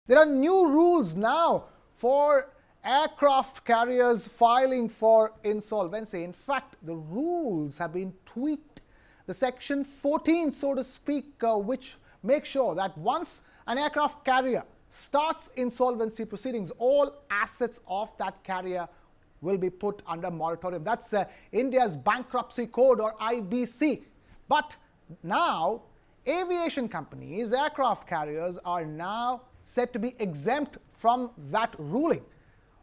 There are new rules now for aircraft carriers filing for insolvency. In fact, the rules have been tweaked. The section 14, so to speak, which makes sure that once an aircraft carrier starts insolvency proceedings, all assets of that carrier will be put under moratorium. That's India's bankruptcy code, or IBC. But now, aviation companies, aircraft carriers are now said to be exempt from that ruling.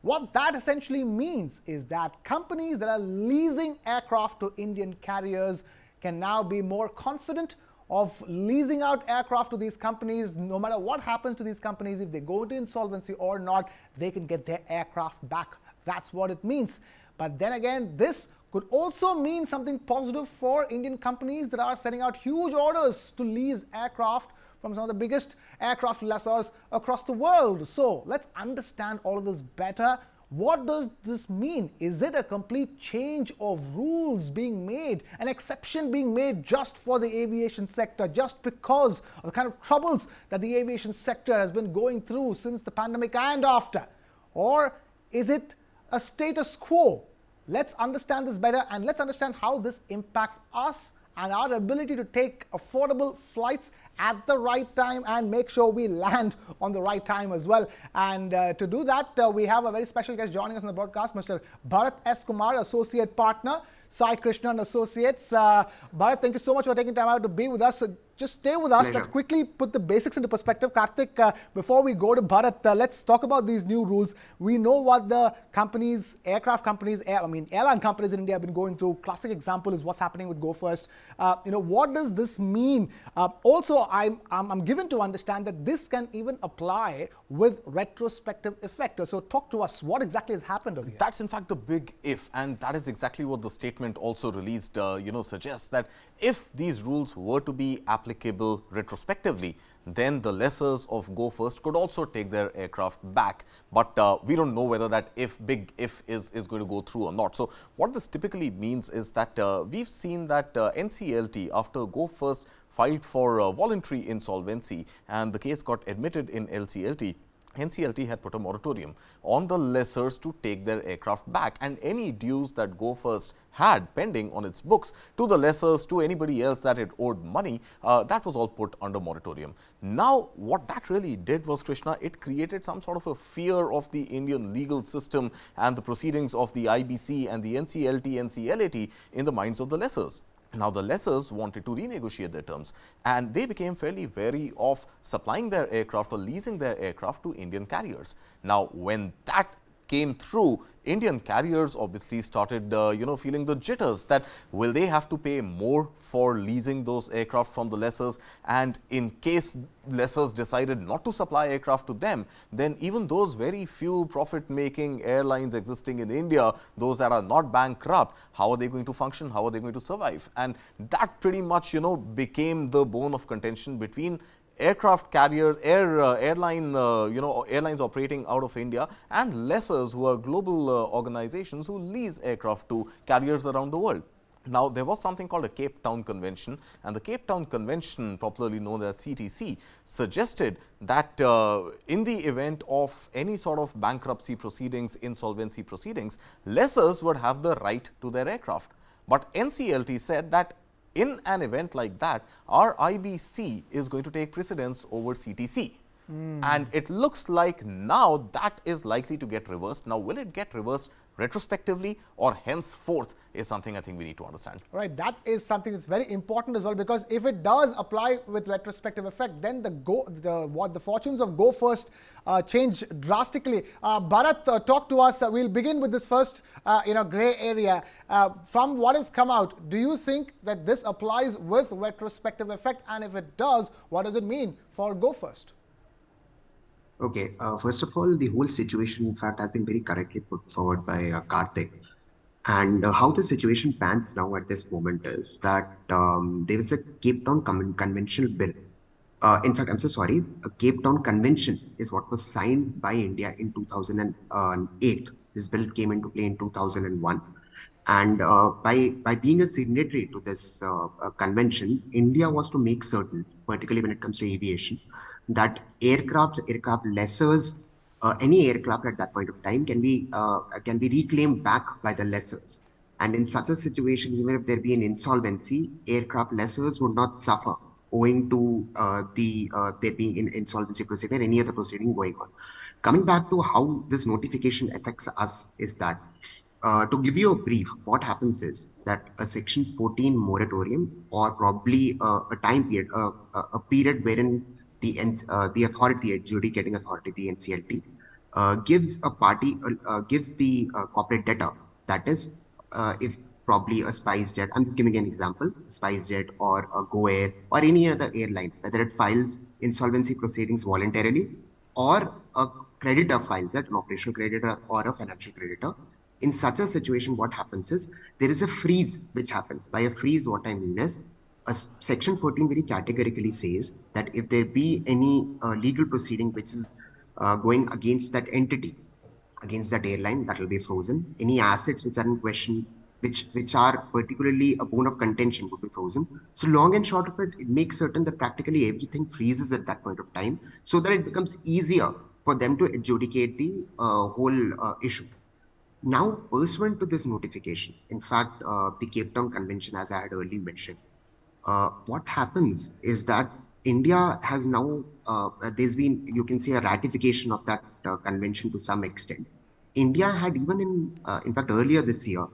What that essentially means is that companies that are leasing aircraft to Indian carriers can now be more confident of leasing out aircraft to these companies. No matter what happens to these companies, if they go into insolvency or not, they can get their aircraft back. That's what it means. But then again, this could also mean something positive for Indian companies that are sending out huge orders to lease aircraft from some of the biggest aircraft lessors across the world. So let's understand all of this better. What does this mean? Is it a complete change of rules being made, an exception being made just for the aviation sector, just because of the kind of troubles that the aviation sector has been going through since the pandemic and after? Or is it a status quo? Let's understand this better, and let's understand how this impacts us and our ability to take affordable flights at the right time and make sure we land on the right time as well. And to do that, we have a very special guest joining us on the broadcast, Mr. Bharat S.Kumar, Associate Partner, Saikrishna Associates. Bharat, thank you so much for taking time out to be with us. Just stay with us. Pleasure. Let's quickly put the basics into perspective. Kartik, before we go to Bharat, let's talk about these new rules. We know what the companies, aircraft companies, airline companies in India have been going through. Classic example is what's happening with GoFirst. What does this mean? Also, I'm given to understand that this can even apply with retrospective effect. So talk to us. What exactly has happened over here? That's in fact the big if, and that is exactly what the statement also released, suggests that if these rules were to be applicable retrospectively, then the lessors of GoFirst could also take their aircraft back. But we don't know whether that big if is going to go through or not. So what this typically means is that we've seen that NCLT, after GoFirst filed for voluntary insolvency and the case got admitted in LCLT, NCLT had put a moratorium on the lessors to take their aircraft back, and any dues that GoFirst had pending on its books to the lessors, to anybody else that it owed money, that was all put under moratorium. Now, what that really did was, Krishna, it created some sort of a fear of the Indian legal system and the proceedings of the IBC and the NCLT and CLAT in the minds of the lessors. Now, the lessors wanted to renegotiate their terms, and they became fairly wary of supplying their aircraft or leasing their aircraft to Indian carriers. Now, when that came through, Indian carriers obviously started, feeling the jitters that will they have to pay more for leasing those aircraft from the lessors, and in case lessors decided not to supply aircraft to them, then even those very few profit-making airlines existing in India, those that are not bankrupt, how are they going to function? How are they going to survive? And that pretty much, became the bone of contention between aircraft carriers, airlines operating out of India, and lessors, who are global organizations who lease aircraft to carriers around the world. Now, there was something called a Cape Town Convention, and the Cape Town Convention, popularly known as CTC, suggested that in the event of any sort of bankruptcy proceedings, insolvency proceedings, lessors would have the right to their aircraft. But NCLT said that in an event like that, our IBC is going to take precedence over CTC. And it looks like now that is likely to get reversed. Now, will it get reversed retrospectively or henceforth is something I think we need to understand. Right, that is something that's very important as well, because if it does apply with retrospective effect, then the fortunes of GoFirst change drastically. Bharat, talk to us. We'll begin with this first, gray area. From what has come out, do you think that this applies with retrospective effect? And if it does, what does it mean for GoFirst? Okay, first of all, the whole situation, in fact, has been very correctly put forward by Kartik. And how the situation pans now at this moment is that there is a Cape Town Conventional Bill. In fact, I'm so sorry, a Cape Town Convention is what was signed by India in 2008. This bill came into play in 2001. And by being a signatory to this convention, India was to make certain, particularly when it comes to aviation, that aircraft lessors, any aircraft at that point of time can be reclaimed back by the lessors. And in such a situation, even if there be an insolvency, aircraft lessors would not suffer owing to there being an insolvency proceeding or any other proceeding going on. Coming back to how this notification affects us is that to give you a brief, what happens is that a Section 14 moratorium, or probably a time period, a period wherein the authority, adjudicating authority, the NCLT, gives a party, gives the corporate debtor, that is, if probably a SpiceJet, I'm just giving an example, SpiceJet or a Go Air or any other airline, whether it files insolvency proceedings voluntarily or a creditor files it, an operational creditor or a financial creditor. In such a situation, what happens is there is a freeze which happens. By a freeze, what I mean is Section 14 very categorically says that if there be any legal proceeding which is going against that entity, against that airline, that will be frozen. Any assets which are in question, which are particularly a bone of contention, would be frozen. So long and short of it, it makes certain that practically everything freezes at that point of time, so that it becomes easier for them to adjudicate the whole issue. Now, pursuant to this notification, in fact, the Cape Town Convention, as I had earlier mentioned, what happens is that India has now, there's been, you can say, a ratification of that convention to some extent. India had even in fact, earlier this year,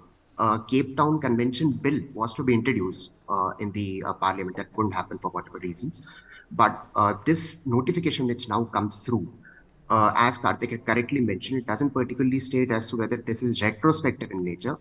Cape Town Convention bill was to be introduced in the parliament. That couldn't happen for whatever reasons. But this notification which now comes through, as Kartik had correctly mentioned, it doesn't particularly state as to whether this is retrospective in nature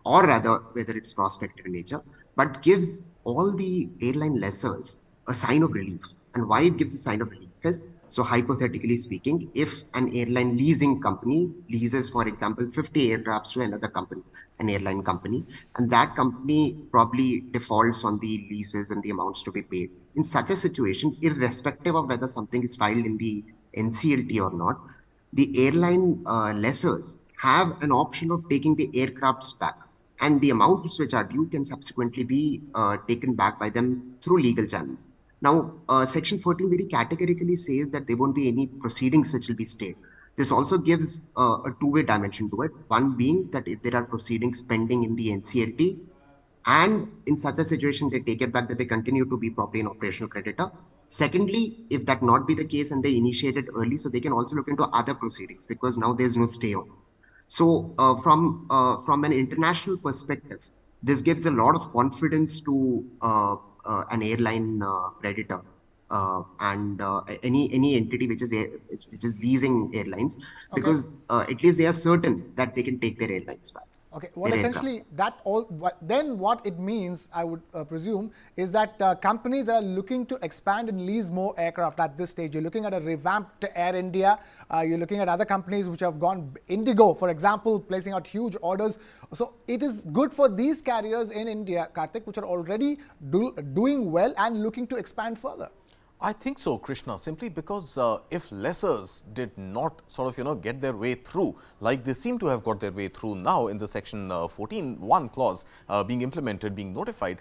or rather whether it's prospective in nature, but gives all the airline lessors a sign of relief. And why it gives a sign of relief is, so hypothetically speaking, if an airline leasing company leases, for example, 50 aircrafts to another company, an airline company, and that company probably defaults on the leases and the amounts to be paid. In such a situation, irrespective of whether something is filed in the NCLT or not, the airline lessors have an option of taking the aircrafts back, and the amounts which are due can subsequently be taken back by them through legal channels. Now, Section 14 very categorically says that there won't be any proceedings which will be stayed. This also gives a two-way dimension to it. One being that if there are proceedings pending in the NCLT, and in such a situation, they take it back that they continue to be properly an operational creditor. Secondly, if that not be the case and they initiate it early, so they can also look into other proceedings because now there's no stay on. So from an international perspective, this gives a lot of confidence to an airline creditor and any entity which is leasing airlines, Okay. because at least they are certain that they can take their airlines back, Okay, their what aircrafts essentially back. then what it means, I would presume, is that companies are looking to expand and lease more aircraft at this stage. You're looking at a revamped Air India. You're looking at other companies which have gone Indigo, for example, placing out huge orders. So it is good for these carriers in India, Kartik, which are already doing well and looking to expand further. I think so, Krishna, simply because if lessors did not sort of, get their way through, like they seem to have got their way through now in the Section 14(1) clause being implemented, being notified,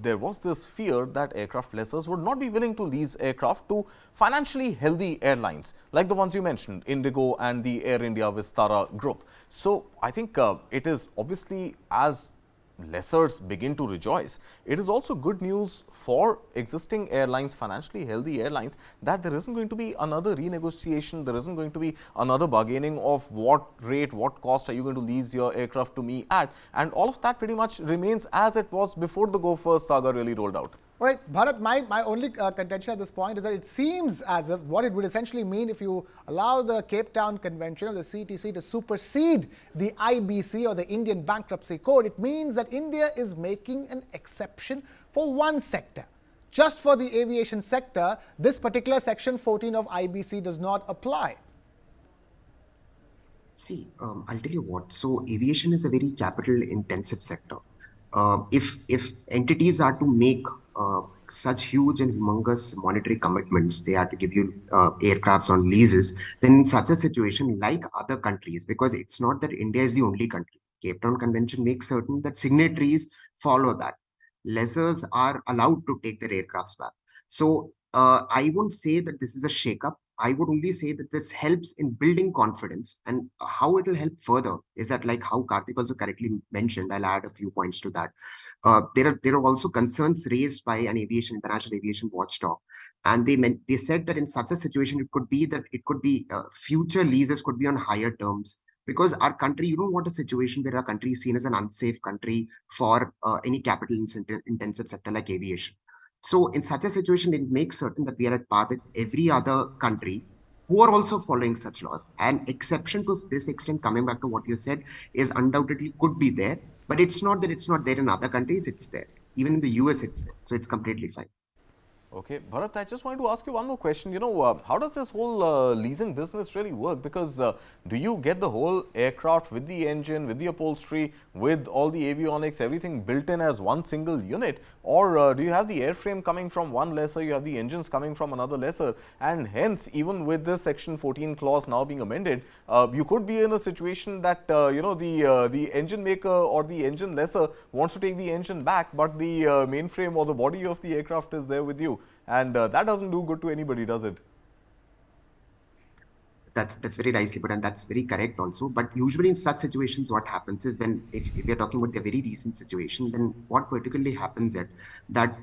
there was this fear that aircraft lessors would not be willing to lease aircraft to financially healthy airlines, like the ones you mentioned, Indigo and the Air India Vistara group. So I think it is obviously, as lessors begin to rejoice, it is also good news for existing airlines, financially healthy airlines, that there isn't going to be another renegotiation, there isn't going to be another bargaining of what rate, what cost are you going to lease your aircraft to me at, and all of that pretty much remains as it was before the Go First saga really rolled out. All right, Bharat, my only contention at this point is that it seems as if what it would essentially mean if you allow the Cape Town Convention or the CTC to supersede the IBC or the Indian Bankruptcy Code, it means that India is making an exception for one sector. Just for the aviation sector, this particular Section 14 of IBC does not apply. See, I'll tell you what. So aviation is a very capital intensive sector. If entities are to make such huge and humongous monetary commitments, they are to give you aircrafts on leases, then in such a situation, like other countries, because it's not that India is the only country. Cape Town Convention makes certain that signatories follow that. Lessors are allowed to take their aircrafts back. So I won't say that this is a shakeup. I would only say that this helps in building confidence, and how it will help further is that, like how Kartik also correctly mentioned, I'll add a few points to that. There are also concerns raised by an international aviation watchdog, and they said that in such a situation it could be future leases could be on higher terms, because our country, you don't want a situation where our country is seen as an unsafe country for any capital intensive sector like aviation. So in such a situation, it makes certain that we are at par with every other country who are also following such laws. An exception to this extent, coming back to what you said, is undoubtedly could be there, but it's not that it's not there in other countries, it's there. Even in the US, it's there. So it's completely fine. Okay, Bharat, I just wanted to ask you one more question. How does this whole leasing business really work? Because do you get the whole aircraft with the engine, with the upholstery, with all the avionics, everything built in as one single unit? Or do you have the airframe coming from one lessor, you have the engines coming from another lessor, and hence, even with this Section 14 clause now being amended, you could be in a situation that, the engine maker or the engine lessor wants to take the engine back, but the mainframe or the body of the aircraft is there with you. And that doesn't do good to anybody, does it? That's very nicely put, and that's very correct also. But usually in such situations, what happens is, when if you're talking about the very recent situation, then what particularly happens is that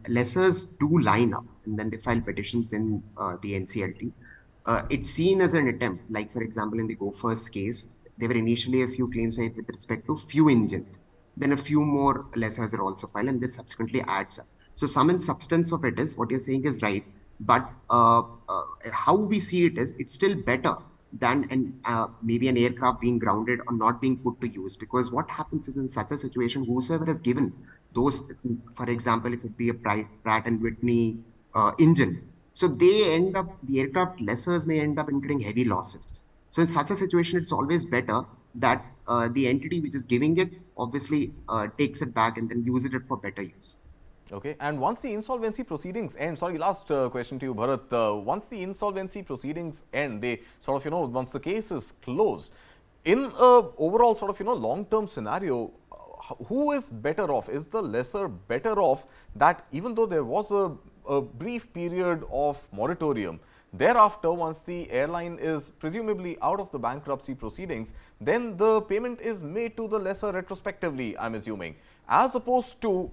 lessors do line up, and when they file petitions in the NCLT, it's seen as an attempt. Like for example, in the gofirst case, there were initially a few claims made with respect to few engines. Then a few more lessors are also filed, and this subsequently adds up. So sum and substance of it is what you're saying is right, but how we see it is it's still better than maybe an aircraft being grounded or not being put to use, because what happens is in such a situation, whosoever has given those, for example, if it be a Pratt and Whitney engine, so the aircraft lessors may end up incurring heavy losses. So in such a situation, it's always better that the entity which is giving it obviously takes it back and then uses it for better use. Okay, and once the insolvency proceedings end, sorry, last question to you, Bharat. Once the insolvency proceedings end, they sort of, once the case is closed, in a overall sort of, long-term scenario, who is better off? Is the lessor better off that even though there was a brief period of moratorium, thereafter, once the airline is presumably out of the bankruptcy proceedings, then the payment is made to the lessor retrospectively, I'm assuming, as opposed to,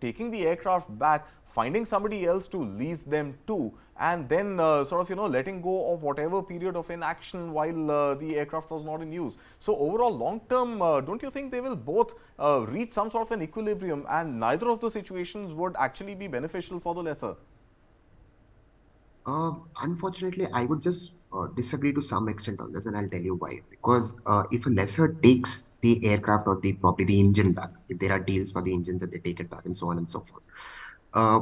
taking the aircraft back, finding somebody else to lease them to, and then sort of, letting go of whatever period of inaction while the aircraft was not in use. So overall, long term, don't you think they will both reach some sort of an equilibrium, and neither of the situations would actually be beneficial for the lessor? Unfortunately, I would just disagree to some extent on this, and I'll tell you why. Because if a lessor takes the aircraft or probably the engine back, if there are deals for the engines that they take it back, and so on and so forth,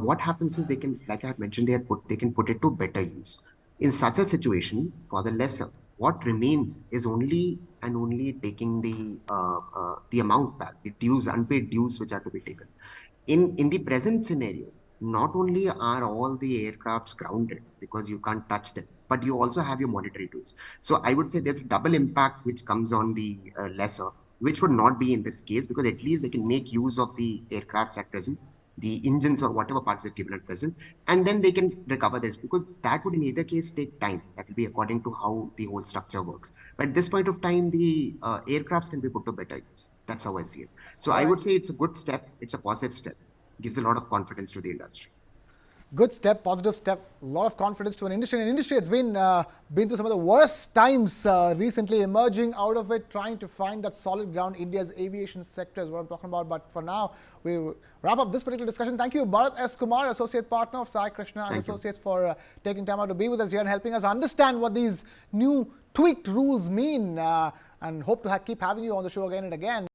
what happens is they can, like I had mentioned, they can put it to better use. In such a situation, for the lessor, what remains is only taking the amount back, the dues, unpaid dues which are to be taken. In the present scenario, not only are all the aircrafts grounded because you can't touch them, but you also have your monetary dues. So I would say there's a double impact which comes on the lessor, which would not be in this case, because at least they can make use of the aircrafts at present, the engines or whatever parts they've given at present, and then they can recover this, because that would in either case take time. That will be according to how the whole structure works. But at this point of time, the aircrafts can be put to better use. That's how I see it. So All I right. would say it's a good step. It's a positive step. Gives a lot of confidence to the industry. Good step, positive step, a lot of confidence to an industry. An industry that's been through some of the worst times recently, emerging out of it, trying to find that solid ground. India's aviation sector is what I'm talking about. But for now, we wrap up this particular discussion. Thank you, Bharat S.Kumar, Associate Partner of Saikrishna Associates, for taking time out to be with us here and helping us understand what these new tweaked rules mean. And hope to keep having you on the show again and again.